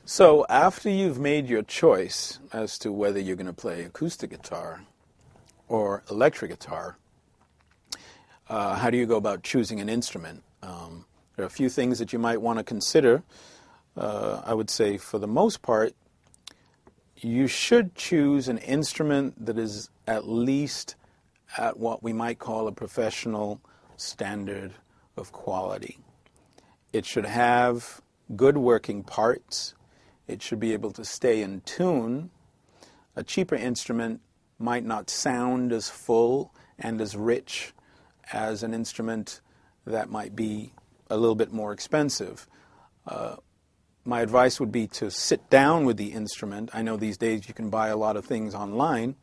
So after you've made your choice as to whether you're going to play acoustic guitar or electric guitar, how do you go about choosing an instrument? There are a few things that you might want to consider. I would say for the most part, you should choose an instrument that is at least at what we might call a professional standard of quality. It should have good working parts. It should be able to stay in tune. A cheaper instrument might not sound as full and as rich as an instrument that might be a little bit more expensive. My advice would be to sit down with the instrument. I know these days you can buy a lot of things online.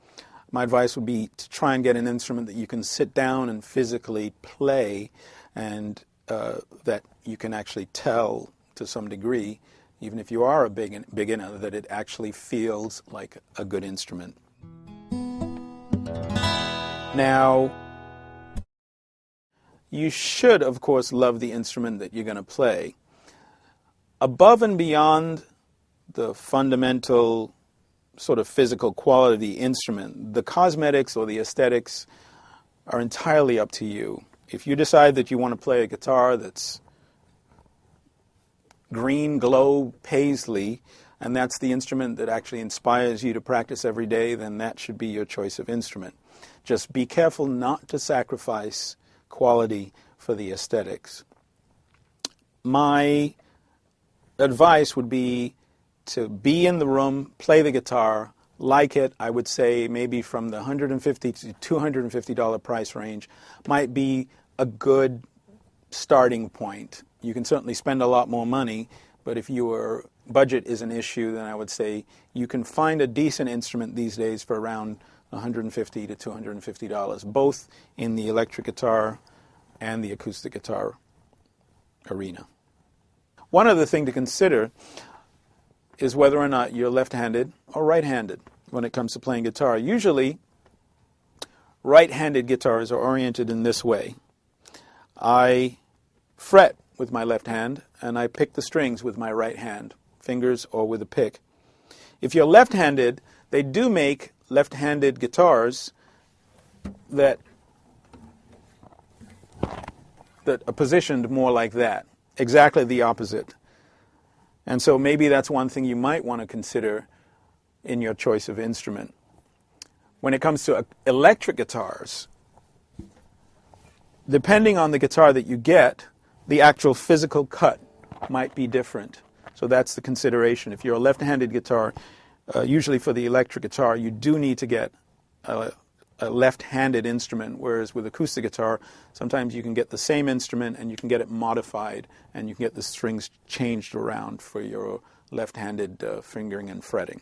My advice would be to try and get an instrument that you can sit down and physically play, and that you can actually tell to some degree, even if you are a beginner, that it actually feels like a good instrument. Now, you should, of course, love the instrument that you're going to play. Above and beyond the fundamental sort of physical quality of the instrument, the cosmetics or the aesthetics are entirely up to you. If you decide that you want to play a guitar that's green glow paisley, and that's the instrument that actually inspires you to practice every day, then that should be your choice of instrument. Just be careful not to sacrifice quality for the aesthetics. My advice would be to be in the room, play the guitar, like it. I would say maybe from the $150 to $250 price range might be a good starting point. You can certainly spend a lot more money, but if your budget is an issue, then I would say you can find a decent instrument these days for around $150 to $250, both in the electric guitar and the acoustic guitar arena. One other thing to consider is whether or not you're left-handed or right-handed when it comes to playing guitar. Usually, right-handed guitars are oriented in this way. I fret with my left hand, and I pick the strings with my right hand, fingers or with a pick. If you're left-handed, they do make left-handed guitars that are positioned more like that, exactly the opposite. And so maybe that's one thing you might want to consider in your choice of instrument. When it comes to electric guitars, depending on the guitar that you get, the actual physical cut might be different. So that's the consideration. If you're a left-handed guitar, usually for the electric guitar, you do need to get a left-handed instrument, whereas with acoustic guitar, sometimes you can get the same instrument and you can get it modified, and you can get the strings changed around for your left-handed fingering and fretting.